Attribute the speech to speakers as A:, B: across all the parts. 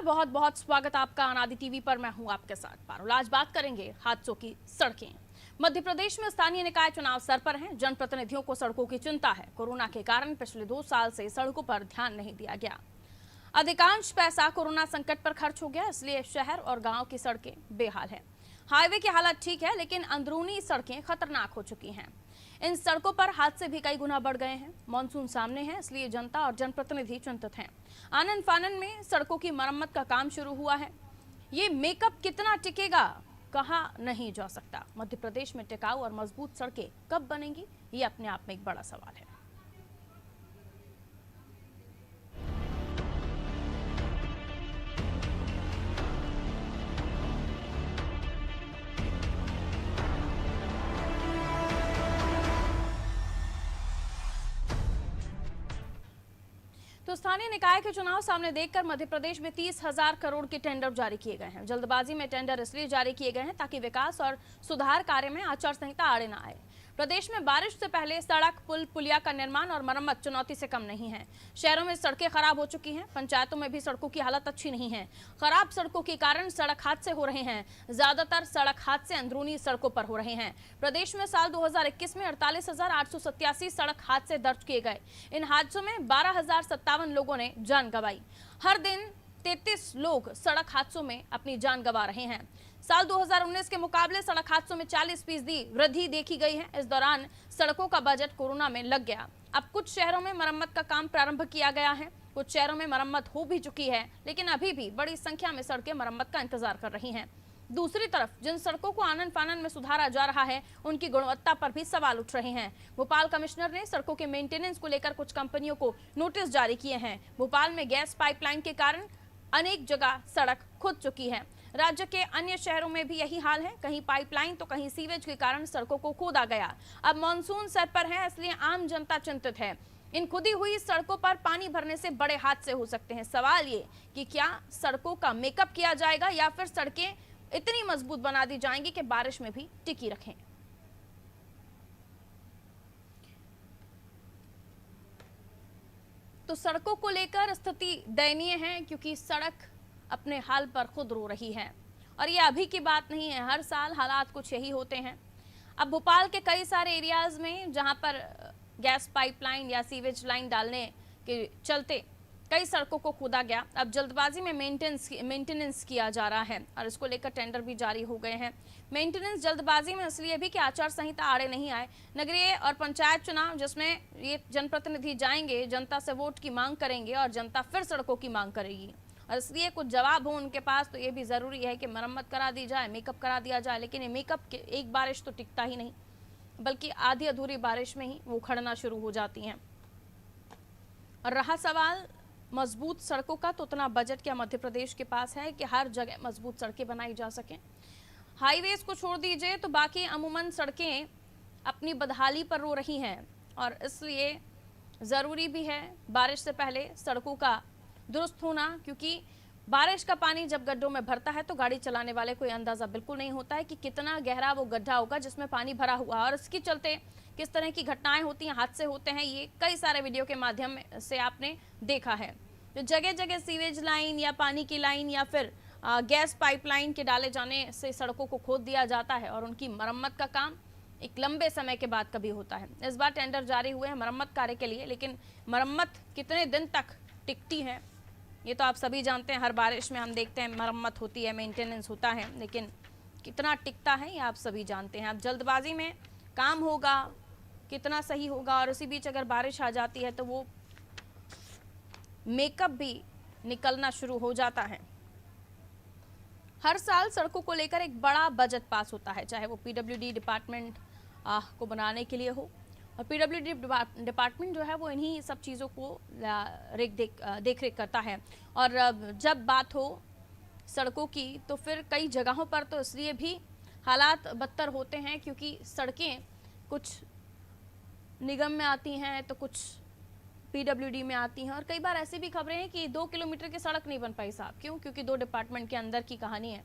A: नमस्कार, बहुत बहुत स्वागत आपका अनादि टीवी पर। मैं हूं आपके साथ पारुल। आज बात करेंगे हादसों की सड़कें। मध्य प्रदेश में स्थानीय निकाय चुनाव सर पर हैं। जनप्रतिनिधियों को सड़कों की चिंता है। कोरोना के कारण पिछले 2 साल से सड़कों पर ध्यान नहीं दिया गया। अधिकांश पैसा कोरोना संकट पर खर्च हो गया, इसलिए शहर और गांव की सड़कें बेहाल है। हाईवे की हालत ठीक है, लेकिन अंदरूनी सड़कें खतरनाक हो चुकी हैं। इन सड़कों पर हादसे भी कई गुना बढ़ गए हैं। मानसून सामने है, इसलिए जनता और जनप्रतिनिधि चिंतित हैं। आनन फानन में सड़कों की मरम्मत का काम शुरू हुआ है। ये मेकअप कितना टिकेगा, कहा नहीं जा सकता। मध्य प्रदेश में टिकाऊ और मजबूत सड़कें कब बनेंगी, ये अपने आप में एक बड़ा सवाल है। तो स्थानीय निकाय के चुनाव सामने देखकर मध्य प्रदेश में 30,000 करोड़ के टेंडर जारी किए गए हैं। जल्दबाजी में टेंडर इसलिए जारी किए गए हैं ताकि विकास और सुधार कार्य में आचार संहिता आड़े न आए। प्रदेश में बारिश से पहले सड़क, पुल, पुलिया का निर्माण और मरम्मत चुनौती से कम नहीं है। शहरों में सड़कें खराब हो चुकी हैं। पंचायतों में भी सड़कों की हालत अच्छी नहीं है। खराब सड़कों के कारण सड़क हादसे हो रहे हैं। ज्यादातर सड़क हादसे अंदरूनी सड़कों पर हो रहे हैं। प्रदेश में साल 2021 में 48,887 सड़क हादसे दर्ज किए गए। इन हादसों में 12,057 लोगों ने जान गंवाई। हर दिन 33 लोग सड़क हादसों में अपनी जान गंवा रहे हैं। साल 2019 के मुकाबले सड़क हादसों में 40% वृद्धि देखी गई है। इस दौरान सड़कों का बजट कोरोना में लग गया। अब कुछ शहरों में मरम्मत का काम प्रारंभ किया गया है। कुछ शहरों में मरम्मत हो भी चुकी है, लेकिन अभी भी बड़ी संख्या में सड़कें मरम्मत का इंतजार कर रही हैं। दूसरी तरफ जिन सड़कों को आनन फानन में सुधारा जा रहा है, उनकी गुणवत्ता पर भी सवाल उठ रहे हैं। भोपाल कमिश्नर ने सड़कों के मेंटेनेंस को लेकर कुछ कंपनियों को नोटिस जारी किए हैं। भोपाल में गैस पाइपलाइन के कारण अनेक जगह सड़क खुद चुकी है। राज्य के अन्य शहरों में भी यही हाल है। कहीं पाइपलाइन तो कहीं सीवेज के कारण सड़कों को खोदा गया। अब मानसून सर पर है, इसलिए आम जनता चिंतित है। इन खुदी हुई सड़कों पर पानी भरने से बड़े हादसे हो सकते हैं। सवाल ये कि क्या सड़कों का मेकअप किया जाएगा या फिर सड़कें इतनी मजबूत बना दी जाएंगी कि बारिश में भी टिकी रखें। तो सड़कों को लेकर स्थिति दयनीय है, क्योंकि सड़क अपने हाल पर खुद रो रही है। और ये अभी की बात नहीं है, हर साल हालात कुछ यही होते हैं। अब भोपाल के कई सारे एरियाज में जहां पर गैस पाइपलाइन या सीवेज लाइन डालने के चलते कई सड़कों को खोदा गया, अब जल्दबाजी में मेंटेनेंस किया जा रहा है और इसको लेकर टेंडर भी जारी हो गए हैं। मेंटेनेंस जल्दबाजी में इसलिए भी कि आचार संहिता आड़े नहीं आए। नगरीय और पंचायत चुनाव, जिसमें ये जनप्रतिनिधि जाएंगे, जनता से वोट की मांग करेंगे और जनता फिर सड़कों की मांग करेगी, और इसलिए कुछ जवाब हो उनके पास तो ये भी जरूरी है कि मरम्मत करा दी जाए, मेकअप करा दिया जाए। लेकिन ये मेकअप एक बारिश तो टिकता ही नहीं, बल्कि आधी अधूरी बारिश में ही वो उखड़ना शुरू हो जाती हैं। और रहा सवाल मजबूत सड़कों का, तो उतना बजट क्या मध्य प्रदेश के पास है कि हर जगह मजबूत सड़कें बनाई जा सकें। हाईवेज को छोड़ दीजिए तो बाकी अमूमन सड़कें अपनी बदहाली पर रो रही हैं, और इसलिए ज़रूरी भी है बारिश से पहले सड़कों का दुरुस्त होना, क्योंकि बारिश का पानी जब गड्ढों में भरता है तो गाड़ी चलाने वाले को अंदाज़ा बिल्कुल नहीं होता है कि कितना गहरा वो गड्ढा होगा जिसमें पानी भरा हुआ है, और इसके चलते किस तरह की घटनाएं होती हैं, हादसे होते हैं। ये कई सारे वीडियो के माध्यम से आपने देखा है। तो जगह जगह सीवेज लाइन या पानी की लाइन या फिर गैस पाइपलाइन के डाले जाने से सड़कों को खोद दिया जाता है, और उनकी मरम्मत का काम एक लंबे समय के बाद कभी होता है। इस बार टेंडर जारी हुए हैं मरम्मत कार्य के लिए, लेकिन मरम्मत कितने दिन तक टिकती है ये तो आप सभी जानते हैं। हर बारिश में हम देखते हैं मरम्मत होती है, मेंटेनेंस होता है, लेकिन कितना टिकता है ये आप सभी जानते हैं। अब जल्दबाजी में काम होगा, कितना सही होगा, और उसी बीच अगर बारिश आ जाती है तो वो मेकअप भी निकलना शुरू हो जाता है। हर साल सड़कों को लेकर एक बड़ा बजट पास होता है, चाहे वो पीडब्ल्यूडी डिपार्टमेंट को बनाने के लिए हो, और पीडब्ल्यूडी डिपार्टमेंट जो है वो इन्हीं सब चीज़ों को देख रेख करता है। और जब बात हो सड़कों की तो फिर कई जगहों पर तो इसलिए भी हालात बदतर होते हैं क्योंकि सड़कें कुछ निगम में आती हैं तो कुछ पीडब्ल्यूडी में आती हैं, और कई बार ऐसी भी खबरें हैं कि 2 किलोमीटर की सड़क नहीं बन पाई साहब। क्यों? क्योंकि 2 डिपार्टमेंट के अंदर की कहानी है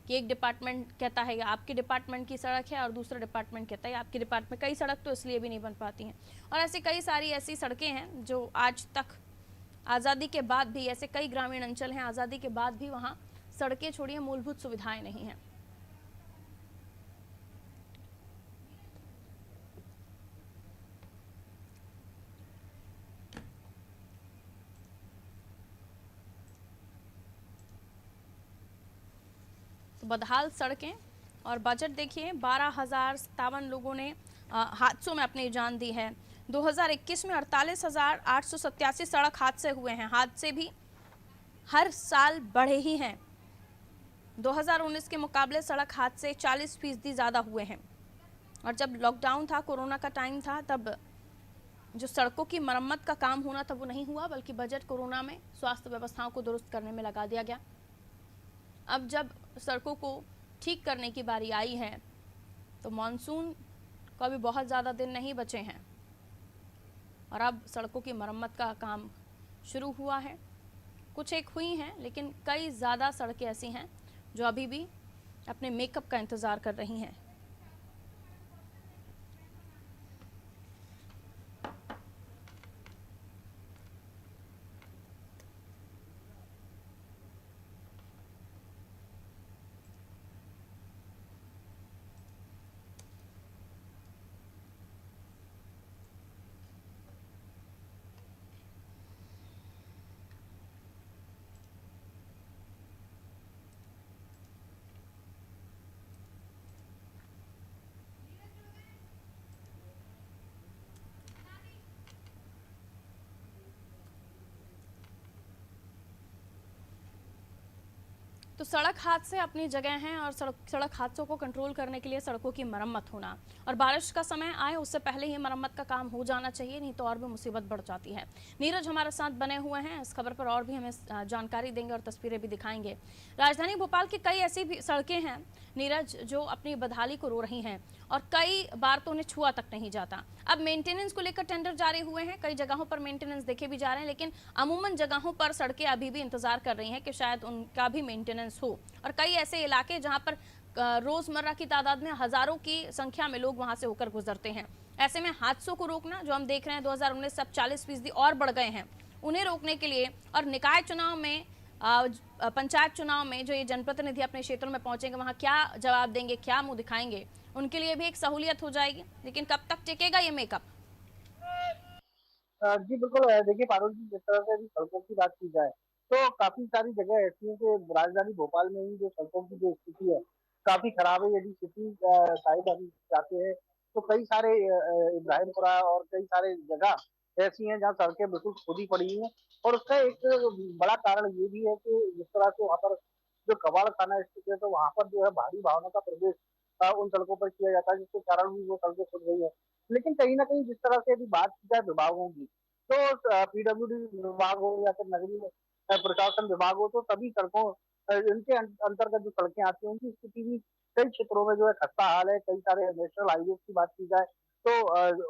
A: कि एक डिपार्टमेंट कहता है आपके डिपार्टमेंट की सड़क है और दूसरा डिपार्टमेंट कहता है आपके डिपार्टमेंट। कई सड़क तो इसलिए भी नहीं बन पाती हैं, और ऐसी कई सारी ऐसी सड़कें हैं जो आज तक आज़ादी के बाद भी ऐसे कई ग्रामीण अंचल हैं, आज़ादी के बाद भी वहाँ सड़कें छोड़िए मूलभूत सुविधाएं नहीं हैं। तो बदहाल सड़कें और बजट देखिए, 12,057 लोगों ने हादसों में अपनी जान दी है। 2021 में 48,887 सड़क हादसे हुए हैं। हादसे भी हर साल बढ़े ही हैं। 2019 के मुकाबले सड़क हादसे 40% ज़्यादा हुए हैं। और जब लॉकडाउन था, कोरोना का टाइम था, तब जो सड़कों की मरम्मत का काम होना था वो नहीं हुआ, बल्कि बजट कोरोना में स्वास्थ्य व्यवस्थाओं को दुरुस्त करने में लगा दिया गया। अब जब सड़कों को ठीक करने की बारी आई है तो मानसून का भी बहुत ज़्यादा दिन नहीं बचे हैं और अब सड़कों की मरम्मत का काम शुरू हुआ है। कुछ एक हुई हैं, लेकिन कई ज़्यादा सड़कें ऐसी हैं जो अभी भी अपने मेकअप का इंतज़ार कर रही हैं। तो सड़क हादसे अपनी जगह हैं और सड़क हादसों को कंट्रोल करने के लिए सड़कों की मरम्मत होना और बारिश का समय आए उससे पहले ही मरम्मत का काम हो जाना चाहिए, नहीं तो और भी मुसीबत बढ़ जाती है। नीरज हमारे साथ बने हुए हैं, इस खबर पर और भी हमें जानकारी देंगे और तस्वीरें भी दिखाएंगे। राजधानी भोपाल की कई ऐसी भी सड़कें हैं नीरज जो अपनी बदहाली को रो रही हैं और कई बार तो उन्हें छुआ तक नहीं जाता। अब मेंटेनेंस को लेकर टेंडर जारी हुए हैं, कई जगहों पर मेंटेनेंस देखे भी जा रहे हैं, लेकिन अमूमन जगहों पर सड़कें अभी भी इंतजार कर रही हैं कि शायद उनका भी मेंटेनेंस हो। और कई ऐसे इलाके जहां पर रोजमर्रा की तादाद में हजारों की संख्या में लोग वहां से होकर गुजरते हैं। ऐसे में हादसों को रोकना, जो हम देख रहे हैं 2019 से अब 40% और बढ़ गए हैं, उन्हें रोकने के लिए और निकाय चुनाव में पंचायत चुनाव में जो ये जनप्रतिनिधि अपने क्षेत्रों में पहुंचेंगे वहां क्या जवाब देंगे, क्या मुंह दिखाएंगे, उनके लिए भी एक सहूलियत हो जाएगी। लेकिन कब तक टिकेगा ये मेकअप?
B: जी बिल्कुल। देखिए पारुल जी, जिस तरह से अभी सड़कों की बात की जाए तो काफी सारी जगह ऐसी हैं कि राजधानी भोपाल में ही जो सड़कों की जो स्थिति है काफी खराब है। यदि सिटी साइड अभी जाते हैं तो कई सारे इब्राहिमपुरा और कई सारे जगह ऐसी हैं जहाँ सड़कें बिल्कुल खुदी पड़ी हैं। और उसका एक बड़ा कारण ये भी है कि जिस तरह से वहाँ पर जो कबाड़ खाना स्थित है तो वहाँ पर जो है भारी वाहनों का प्रवेश उन सड़कों पर किया जाता है, जिसके कारण भी वो सड़कें खुद गई है। लेकिन कहीं ना कहीं जिस तरह से यदि बात की जाए विभागों की तो पीडब्ल्यूडी विभाग हो या फिर नगरीय प्रशासन विभाग हो तो सभी सड़कों इनके अंतर्गत जो सड़कें आती हैं उनकी स्थिति भी कई क्षेत्रों में जो है खस्ता हाल है। कई सारे नेशनल हाईवे की बात की जाए तो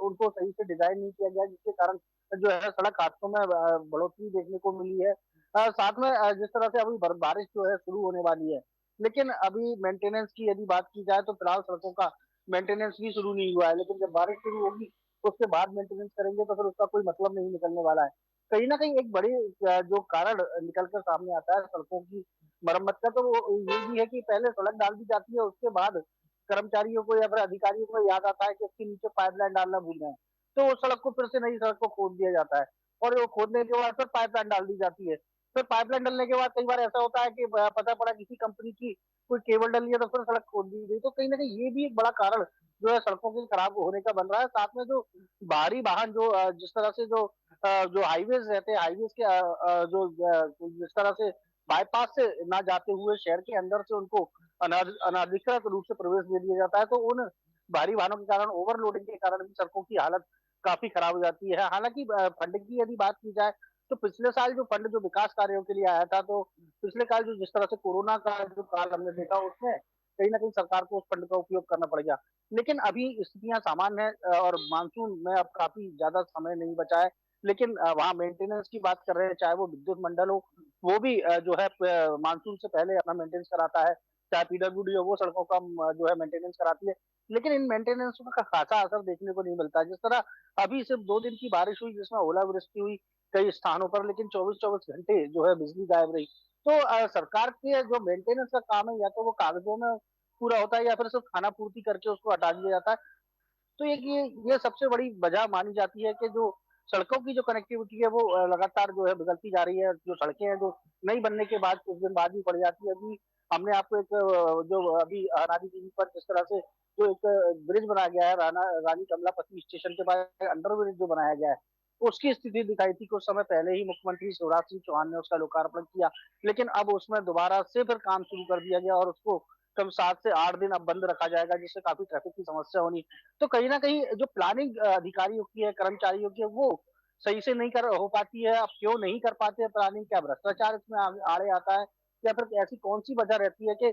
B: उनको सही से डिजाइन नहीं किया गया, जिसके कारण जो है सड़क हादसों में बढ़ोतरी देखने को मिली है। साथ में जिस तरह से अभी बारिश जो है शुरू होने वाली है, लेकिन अभी मेंटेनेंस की यदि बात की जाए तो फिलहाल सड़कों का मेंटेनेंस भी शुरू नहीं हुआ है। लेकिन जब बारिश शुरू होगी तो उसके बाद मेंटेनेंस करेंगे तो फिर उसका कोई मतलब नहीं निकलने वाला है। कहीं ना कहीं एक बड़ी जो कारण निकल कर सामने आता है सड़कों की मरम्मत का, तो वो ये भी है कि पहले सड़क डाल दी जाती है, उसके बाद कर्मचारियों को या फिर अधिकारियों को याद आता है कि इसके नीचे पाइपलाइन डालना भूल गए, तो उस सड़क को फिर से नई सड़क को खोद दिया जाता है। और वो खोदने के बाद फिर पाइपलाइन डाल दी जाती है। फिर पाइपलाइन डालने के बाद कई बार ऐसा होता है कि पता पड़ा किसी कंपनी की कोई केबल डली है तो फिर सड़क खोद दी गई। तो कहीं ना कहीं ये भी एक बड़ा कारण जो है सड़कों के खराब होने का बन रहा है। साथ में जो भारी वाहन जो जिस तरह से जो हाईवेज रहते हैं, हाईवेज के जिस तरह से बाईपास से ना जाते हुए शहर के अंदर से उनको अनाधिकृत रूप से प्रवेश दे दिया जाता है, तो उन भारी वाहनों के कारण, ओवरलोडिंग के कारण भी सड़कों की हालत काफी खराब हो जाती है। हालांकि फंड की यदि बात की जाए तो पिछले साल जो फंड जो विकास कार्यों के लिए आया था, तो पिछले साल जो जिस तरह से कोरोना का जो काल हमने देखा उसमें कहीं ना कहीं सरकार को उस फंड का उपयोग करना पड़ेगा। लेकिन अभी स्थितियां सामान्य है और मानसून में अब काफी ज्यादा समय नहीं बचा है। लेकिन वहाँ मेंटेनेंस की बात कर रहे हैं, चाहे वो विद्युत मंडल हो, वो भी जो है मानसून से पहले अपना मेंटेनेंस कराता है। चाहे पीडब्ल्यूडी हो वो सड़कों का जो है मेंटेनेंस कराती है, लेकिन इन मेंटेनेंस का खासा असर देखने को नहीं मिलता। जिस तरह अभी सिर्फ 2 दिन की बारिश हुई जिसमें ओलावृष्टि हुई कई स्थानों पर, लेकिन 24-24 घंटे जो है बिजली गायब रही। तो सरकार के जो मेंटेनेंस का काम है या तो वो कागजों में पूरा होता है या फिर सिर्फ खाना पूर्ति करके उसको हटा दिया जाता है। तो एक ये सबसे बड़ी वजह मानी जाती है कि जो सड़कों की जो कनेक्टिविटी है वो लगातार जो है बिगड़ती जा रही है। जो सड़कें हैं जो नई बनने के बाद कुछ दिन बाद ही पड़ जाती है। अभी हमने आपको एक जो अभी रानी टीवी पर जिस तरह से जो एक ब्रिज बनाया गया है रानी कमलापति स्टेशन के पास अंडर ब्रिज जो बनाया गया है, उसकी स्थिति दिखाई थी। कुछ समय पहले ही मुख्यमंत्री शिवराज सिंह चौहान ने उसका लोकार्पण किया, लेकिन अब उसमें दोबारा से फिर काम शुरू कर दिया गया और उसको कम 7 से 8 दिन अब बंद रखा जाएगा, जिससे काफी ट्रैफिक की समस्या होनी। तो कहीं न कहीं जो प्लानिंग अधिकारियों की है, कर्मचारियों की है, वो सही से नहीं कर हो पाती है। अब क्यों नहीं कर पाते हैं प्लानिंग? क्या भ्रष्टाचार इसमें आड़े आता है? या फिर ऐसी कौन-सी वजह रहती है कि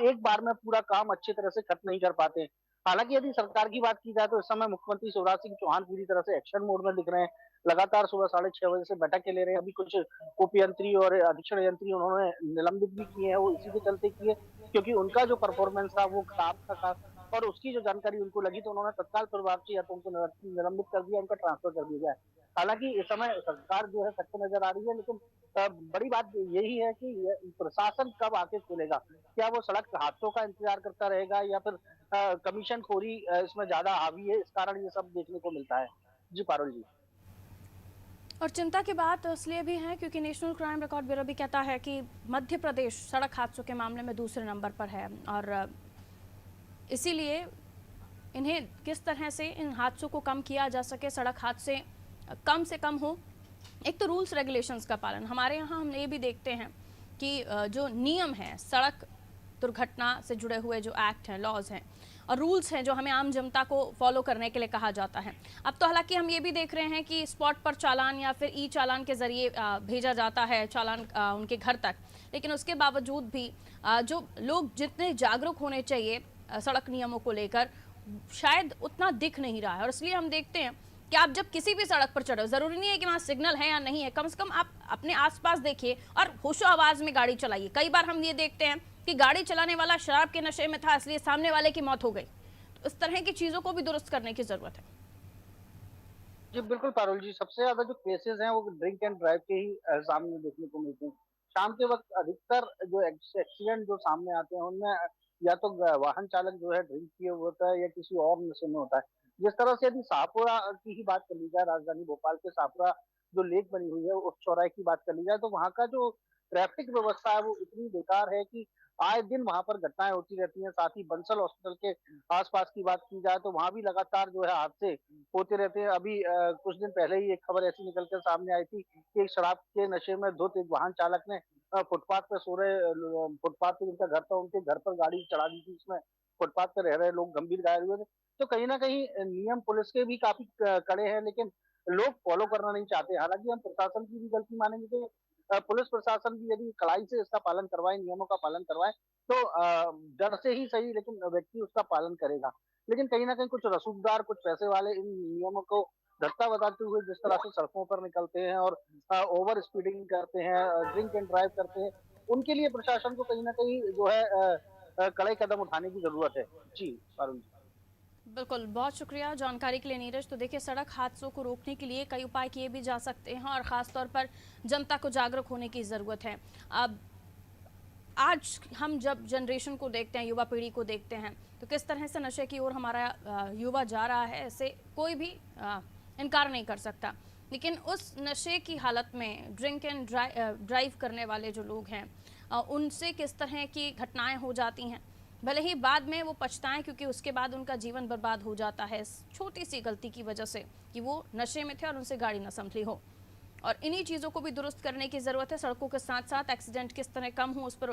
B: एक बार में पूरा काम अच्छी तरह से खत्म नहीं कर पाते? हालाँकि यदि सरकार की बात की जाए तो इस समय मुख्यमंत्री शिवराज सिंह चौहान पूरी तरह से एक्शन मोड में दिख रहे हैं। लगातार सुबह साढ़े 6 बजे से बैठकें ले रहे हैं। अभी कुछ उपयंत्री और अधीक्षण यंत्री उन्होंने निलंबित भी किए हैं, वो इसी के चलते किए क्योंकि उनका जो परफॉर्मेंस था वो खराब था। और उसकी जो जानकारी उनको लगी तो उन्होंने तत्काल प्रभाव से या तो उनको निलंबित कर दिया, उनका ट्रांसफर कर दिया गया है। हालाँकि इस समय सरकार जो है सख्त नज़र आ रही है, लेकिन बड़ी बात यही है कि ये प्रशासन कब आके खोलेगा? क्या वो सड़क हादसों का इंतज़ार करता रहेगा या फिर कमीशनखोरी इसमें ज़्यादा हावी है, इस कारण ये सब देखने को मिलता है? जी, पारुल जी।
A: और चिंता की बात इसलिए भी है क्योंकि नेशनल क्राइम रिकॉर्ड ब्यूरो भी कहता है कि मध्य प्रदेश सड़क हादसों के मामले में दूसरे नंबर पर है और इसीलिए इन्हें किस तरह से इन हादसों को कम किया जा सके, सड़क हादसे कम से कम हो। एक तो रूल्स रेगुलेशंस का पालन, हमारे यहाँ हम ये भी देखते हैं कि जो नियम हैं, सड़क दुर्घटना से जुड़े हुए जो एक्ट हैं, लॉज हैं और रूल्स हैं जो हमें आम जनता को फॉलो करने के लिए कहा जाता है। अब तो हालांकि हम ये भी देख रहे हैं कि स्पॉट पर चालान या फिर ई चालान के जरिए भेजा जाता है चालान उनके घर तक, लेकिन उसके बावजूद भी जो लोग जितने जागरूक होने चाहिए सड़क नियमों को लेकर शायद उतना दिख नहीं रहा है। और इसलिए हम देखते हैं कि आप जब किसी भी सड़क पर चढ़ो, जरूरी नहीं है कि वहां सिग्नल है या नहीं है, कम से कम आप अपने आसपास देखिए और होशो आवाज में गाड़ी चलाइए। कई बार हम ये देखते हैं कि गाड़ी चलाने वाला शराब के नशे में था इसलिए सामने वाले की मौत हो गई। तो इस तरह की चीजों को भी दुरुस्त करने की जरूरत है।
B: जी, बिल्कुल पारुल जी, सबसे ज़्यादा जो केसेज़ हैं वो ड्रिंक एंड ड्राइव के ही सामने देखने को मिलते हैं। शाम के वक़्त अधिकतर जो एक्सीडेंट जो सामने आते हैं उनमें या तो वाहन चालक जो है ड्रिंक किए हुए होता है या किसी और नशे में होता है। जिस तरह से यदि शाहपुरा की ही बात कर ली जाए, राजधानी भोपाल के शाहपुरा जो लेक बनी हुई है उस चौराहे की बात कर ली जाए तो वहाँ का जो ट्रैफिक व्यवस्था है वो इतनी बेकार है कि आए दिन वहाँ पर घटनाएँ होती रहती हैं। साथ ही बंसल हॉस्पिटल के आस-पास की बात की जाए तो वहाँ भी लगातार जो है हादसे होते रहते हैं। अभी कुछ दिन पहले ही एक खबर ऐसी निकल कर सामने आई थी कि एक शराब के नशे में 2 तेज वाहन चालक ने फुटपाथ पे सो रहे फुटपाथ पे जिनका घर था उनके घर पर गाड़ी चढ़ा दी थी। इसमें फुटपाथ पे रह रहे लोग गंभीर घायल हुए थे। तो कहीं न कहीं नियम पुलिस के भी काफ़ी कड़े हैं, लेकिन लोग फॉलो करना नहीं चाहते। हालाँकि हम प्रशासन की भी गलती मानेंगे कि पुलिस प्रशासन भी यदि कड़ाई से इसका पालन करवाए, नियमों का पालन करवाए तो डर से ही सही लेकिन व्यक्ति उसका पालन करेगा। लेकिन कहीं न कहीं कुछ रसूखदार, कुछ पैसे वाले इन नियमों को धक्का बताते हुए जिस तरह से सड़कों पर निकलते हैं और ओवर स्पीडिंग करते हैं, ड्रिंक एंड ड्राइव करते हैं, उनके लिए प्रशासन को कहीं न कहीं जो है कड़े कदम उठाने की ज़रूरत है। जी, अरुण जी।
A: बिल्कुल, बहुत शुक्रिया जानकारी के लिए नीरज। तो देखिए, सड़क हादसों को रोकने के लिए कई उपाय किए भी जा सकते हैं और ख़ास तौर पर जनता को जागरूक होने की ज़रूरत है। अब आज हम जब जनरेशन को देखते हैं, युवा पीढ़ी को देखते हैं, तो किस तरह से नशे की ओर हमारा युवा जा रहा है, ऐसे कोई भी इनकार नहीं कर सकता। लेकिन उस नशे की हालत में ड्रिंक एंड ड्राइव करने वाले जो लोग हैं, उनसे किस तरह की घटनाएं हो जाती हैं। भले ही बाद में वो पछताएं क्योंकि उसके बाद उनका जीवन बर्बाद हो जाता है इस छोटी सी गलती की वजह से कि वो नशे में थे और उनसे गाड़ी न संभली हो। और इन्हीं चीज़ों को भी दुरुस्त करने की ज़रूरत है। सड़कों के साथ साथ एक्सीडेंट किस तरह कम हो उस पर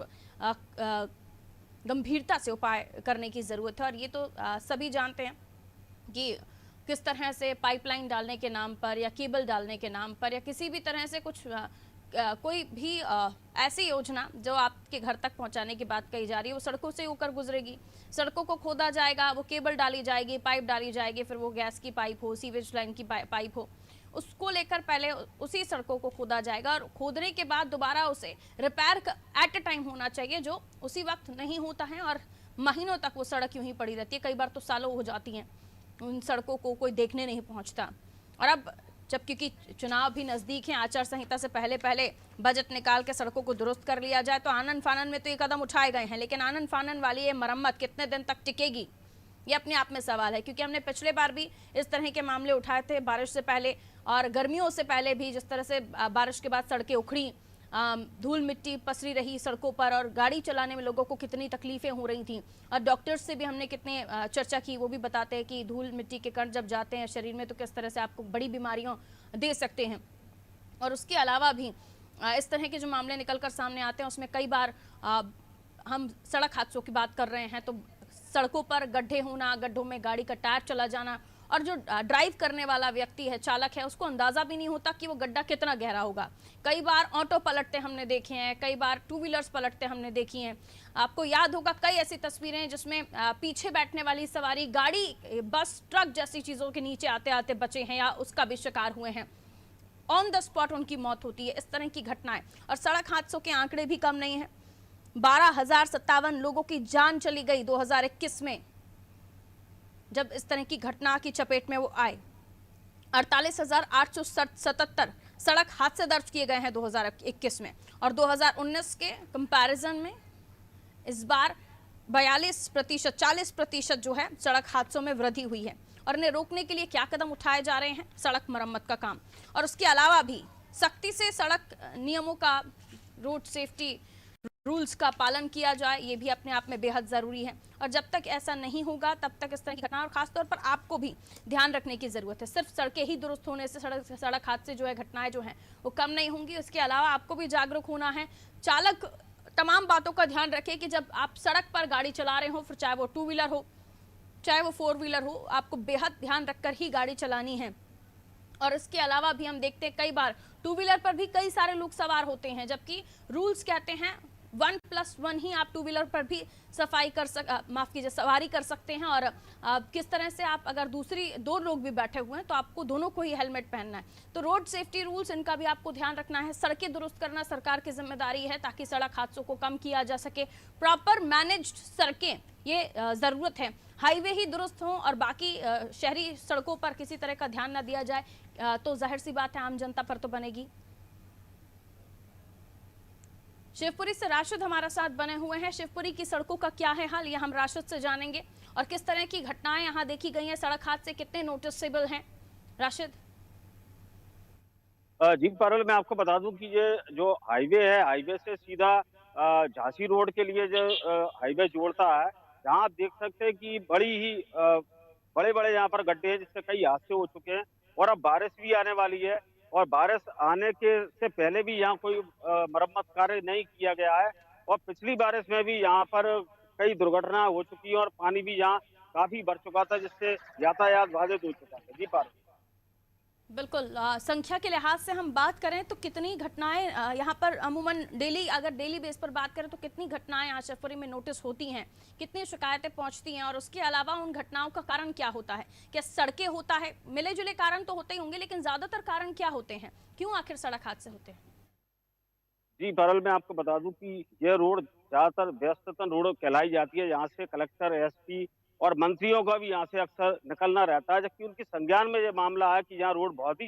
A: गंभीरता से उपाय करने की ज़रूरत है। और ये तो सभी जानते हैं कि किस तरह से पाइपलाइन डालने के नाम पर या केबल डालने के नाम पर या किसी भी तरह से कुछ कोई भी ऐसी योजना जो आपके घर तक पहुंचाने की बात कही जा रही है वो सड़कों से होकर गुजरेगी। सड़कों को खोदा जाएगा, वो केबल डाली जाएगी, पाइप डाली जाएगी, फिर वो गैस की पाइप हो, सीवेज लाइन की पाइप हो, उसको लेकर पहले उसी सड़कों को खोदा जाएगा और खोदने के बाद दोबारा उसे रिपेयर एट अ टाइम होना चाहिए, जो उसी वक्त नहीं होता है और महीनों तक वो सड़क यूं ही पड़ी रहती है। कई बार तो सालों हो जाती हैं, उन सड़कों को कोई देखने नहीं पहुंचता। और अब जब क्योंकि चुनाव भी नजदीक है, आचार संहिता से पहले पहले बजट निकाल के सड़कों को दुरुस्त कर लिया जाए, तो आनन फानन में तो ये कदम उठाए गए हैं, लेकिन आनन फानन वाली ये मरम्मत कितने दिन तक टिकेगी, ये अपने आप में सवाल है। क्योंकि हमने पिछले बार भी इस तरह के मामले उठाए थे, बारिश से पहले और गर्मियों से पहले भी, जिस तरह से बारिश के बाद सड़कें उखड़ी, धूल मिट्टी पसरी रही सड़कों पर और गाड़ी चलाने में लोगों को कितनी तकलीफें हो रही थी। और डॉक्टर्स से भी हमने कितने चर्चा की, वो भी बताते हैं कि धूल मिट्टी के कण जब जाते हैं शरीर में तो किस तरह से आपको बड़ी बीमारियों दे सकते हैं। और उसके अलावा भी इस तरह के जो मामले निकल कर सामने आते हैं उसमें कई बार हम सड़क हादसों की बात कर रहे हैं तो सड़कों पर गड्ढे होना, गड्ढों में गाड़ी का टायर चला जाना, और जो ड्राइव करने वाला व्यक्ति है, चालक है, उसको अंदाजा भी नहीं होता कि वो गड्ढा कितना गहरा होगा। कई बार ऑटो पलटते हमने देखे हैं, कई बार टू व्हीलर्स पलटते हमने देखी हैं। आपको याद होगा कई ऐसी तस्वीरें जिसमें पीछे बैठने वाली सवारी गाड़ी, बस, ट्रक जैसी चीजों के नीचे आते आते बचे हैं या उसका भी शिकार हुए हैं, ऑन द स्पॉट उनकी मौत होती है। इस तरह की घटनाएं, और सड़क हादसों के आंकड़े भी कम नहीं है। 12,057 लोगों की जान चली गई 2021 में जब इस तरह की घटना की चपेट में वो आए। 48,877 सड़क हादसे दर्ज किए गए हैं 2021 में, और 2019 के कंपैरिजन में इस बार 42%, 40% जो है सड़क हादसों में वृद्धि हुई है। और इन्हें रोकने के लिए क्या कदम उठाए जा रहे हैं? सड़क मरम्मत का काम, और उसके अलावा भी सख्ती से सड़क नियमों का, रोड सेफ्टी रूल्स का पालन किया जाए, ये भी अपने आप में बेहद ज़रूरी है। और जब तक ऐसा नहीं होगा तब तक इस तरह की घटना, और खासतौर पर आपको भी ध्यान रखने की ज़रूरत है। सिर्फ सड़कें ही दुरुस्त होने से सड़क हादसे जो है, घटनाएं जो हैं वो कम नहीं होंगी। उसके अलावा आपको भी जागरूक होना है। चालक तमाम बातों का ध्यान रखें कि जब आप सड़क पर गाड़ी चला रहे हो, फिर चाहे वो टू व्हीलर हो चाहे वो फोर व्हीलर हो, आपको बेहद ध्यान रखकर ही गाड़ी चलानी है। और इसके अलावा भी हम देखते हैं कई बार टू व्हीलर पर भी कई सारे लोग सवार होते हैं, जबकि रूल्स कहते हैं 1+1 ही आप टू व्हीलर पर भी सवारी कर सकते हैं। और किस तरह से आप अगर दो लोग भी बैठे हुए हैं तो आपको दोनों को ही हेलमेट पहनना है। तो रोड सेफ्टी रूल्स, इनका भी आपको ध्यान रखना है। सड़कें दुरुस्त करना सरकार की जिम्मेदारी है ताकि सड़क हादसों को कम किया जा सके। प्रॉपर मैनेज्ड सड़कें, ये ज़रूरत है। हाईवे ही दुरुस्त हों और बाकी शहरी सड़कों पर किसी तरह का ध्यान न दिया जाए तो जाहिर सी बात है आम जनता पर तो बनेगी। शिवपुरी से राशिद हमारा साथ बने हुए हैं। शिवपुरी की सड़कों का क्या है हाल, ये हम राशिद से जानेंगे, और किस तरह की घटनाएं यहाँ देखी गई हैं, सड़क हादसे कितने नोटिसेबल हैं। राशिद।
C: जी पारुल, मैं आपको बता दूं कि ये जो हाईवे है, हाईवे से सीधा झांसी रोड के लिए जो हाईवे जोड़ता है, जहां आप देख सकते हैं कि बड़ी ही बड़े बड़े यहाँ पर गड्ढे हैं जिससे कई हादसे हो चुके हैं। और अब बारिश भी आने वाली है, और बारिश आने के से पहले भी यहाँ कोई मरम्मत कार्य नहीं किया गया है। और पिछली बारिश में भी यहाँ पर कई दुर्घटना हो चुकी है और पानी भी यहाँ काफी बढ़ चुका था, जिससे यातायात बाधित हो चुका था। जी पारुल।
A: बिल्कुल, संख्या के लिहाज से हम बात करें तो कितनी घटनाएं यहाँ पर अमूमन डेली बेस पर बात करें तो कितनी घटनाएं यहाँ शिवपुरी में नोटिस होती हैं, कितनी शिकायतें पहुंचती हैं, और उसके अलावा उन घटनाओं का कारण क्या होता है? क्या सड़कें होता है? मिले जुले कारण तो होते ही होंगे, लेकिन ज्यादातर कारण क्या होते हैं? क्यों आखिर सड़क हादसे होते हैं?
C: जी पारुल, मैं आपको बता दूं कि यह रोड ज्यादातर व्यस्ततम रोड कहलाई जाती है। यहाँ से कलेक्टर, एसपी और मंत्रियों का भी यहाँ से अक्सर निकलना रहता है, जबकि उनके संज्ञान में ये मामला है कि यहाँ रोड बहुत ही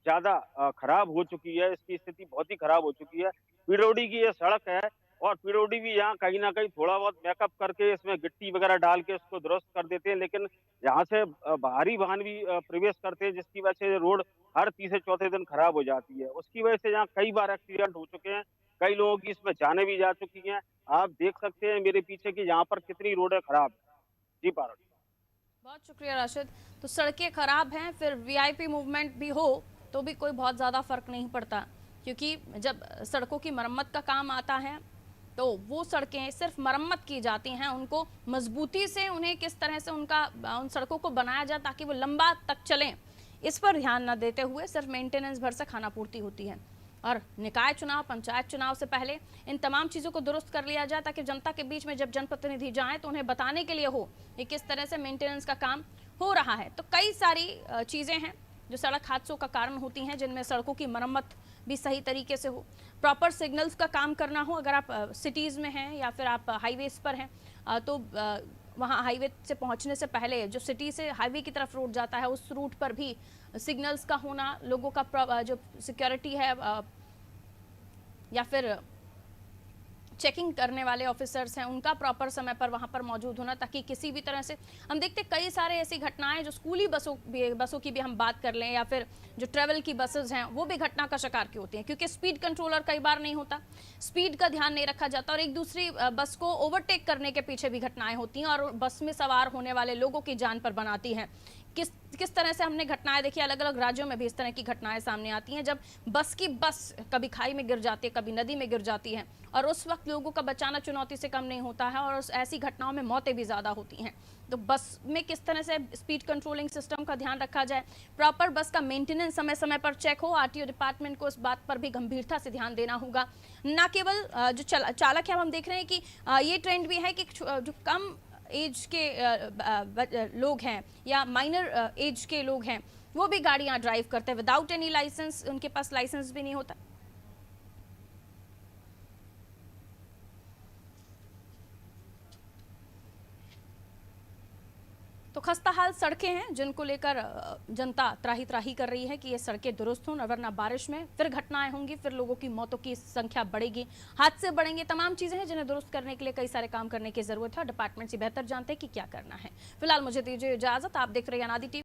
C: ज्यादा खराब हो चुकी है, इसकी स्थिति बहुत ही खराब हो चुकी है। पीडब्ल्यूडी की ये सड़क है, और पीडब्ल्यूडी भी यहाँ कहीं ना कहीं थोड़ा बहुत मेकअप करके इसमें गिट्टी वगैरह डाल के उसको दुरुस्त कर देते हैं, लेकिन यहाँ से बाहरी वाहन भी प्रवेश करते हैं, जिसकी वजह से रोड हर तीसरे चौथे दिन खराब हो जाती है। उसकी वजह से यहाँ कई बार एक्सीडेंट हो चुके हैं, कई लोगों की इसमें जानें भी जा चुकी हैं। आप देख सकते हैं मेरे पीछे कि यहाँ पर कितनी रोडें खराब है। जी पारुल।
A: बहुत शुक्रिया राशिद। तो सड़कें खराब हैं, फिर वीआईपी मूवमेंट भी हो तो भी कोई बहुत ज़्यादा फर्क नहीं पड़ता, क्योंकि जब सड़कों की मरम्मत का काम आता है तो वो सड़कें सिर्फ मरम्मत की जाती हैं, उनको मजबूती से उन्हें किस तरह से उन सड़कों को बनाया जाए ताकि वो लंबा तक चलें, इस पर ध्यान न देते हुए सिर्फ मेंटेनेंस भर से खाना पूर्ति होती है। और निकाय चुनाव, पंचायत चुनाव से पहले इन तमाम चीज़ों को दुरुस्त कर लिया जाए ताकि जनता के बीच में जब जनप्रतिनिधि जाएं तो उन्हें बताने के लिए हो कि किस तरह से मेंटेनेंस का काम हो रहा है। तो कई सारी चीज़ें हैं जो सड़क हादसों का कारण होती हैं, जिनमें सड़कों की मरम्मत भी सही तरीके से हो, प्रॉपर सिग्नल्स का काम करना हो। अगर आप सिटीज़ में हैं या फिर आप हाईवेज पर हैं तो वहाँ हाईवे से पहुँचने से पहले जो सिटी से हाईवे की तरफ रोड जाता है, उस रूट पर भी सिग्नल्स का होना, लोगों का जो सिक्योरिटी है या फिर चेकिंग करने वाले ऑफिसर्स हैं, उनका प्रॉपर समय पर वहां पर मौजूद होना, ताकि किसी भी तरह से हम देखते कई सारे ऐसी घटनाएं जो स्कूली बसों की भी हम बात कर लें या फिर जो ट्रेवल की बसेस हैं, वो भी घटना का शिकार क्यों होती हैं, क्योंकि स्पीड कंट्रोलर कई बार नहीं होता, स्पीड का ध्यान नहीं रखा जाता और एक दूसरी बस को ओवरटेक करने के पीछे भी घटनाएं होती हैं और बस में सवार होने वाले लोगों की जान पर बनाती हैं। किस तरह से हमने घटनाएं देखी, अलग अलग राज्यों में भी इस तरह की घटनाएं सामने आती हैं, जब बस कभी खाई में गिर जाती है, कभी नदी में गिर जाती है और उस वक्त लोगों का बचाना चुनौती से कम नहीं होता है और ऐसी घटनाओं में मौतें भी ज़्यादा होती हैं। तो बस में किस तरह से स्पीड कंट्रोलिंग सिस्टम का ध्यान रखा जाए, प्रॉपर बस का मेंटेनेंस समय समय पर चेक हो, आरटीओ डिपार्टमेंट को इस बात पर भी गंभीरता से ध्यान देना होगा। न केवल जो चालक है, हम देख रहे हैं कि ये ट्रेंड भी है कि जो कम एज के लोग हैं या माइनर एज के लोग हैं, वो भी गाड़ियां ड्राइव करते हैं विदाउट एनी लाइसेंस, उनके पास लाइसेंस भी नहीं होता। तो खस्ताहाल सड़कें हैं जिनको लेकर जनता त्राही त्राही कर रही है कि ये सड़कें दुरुस्त हों, वरना बारिश में फिर घटनाएं होंगी, फिर लोगों की मौतों की संख्या बढ़ेगी, हादसे बढ़ेंगे। तमाम चीजें हैं जिन्हें दुरुस्त करने के लिए कई सारे काम करने की जरूरत है और डिपार्टमेंट से बेहतर जानते हैं कि क्या करना है। फिलहाल मुझे दीजिए इजाजत, आप देख रहे हैं अनादि टीवी।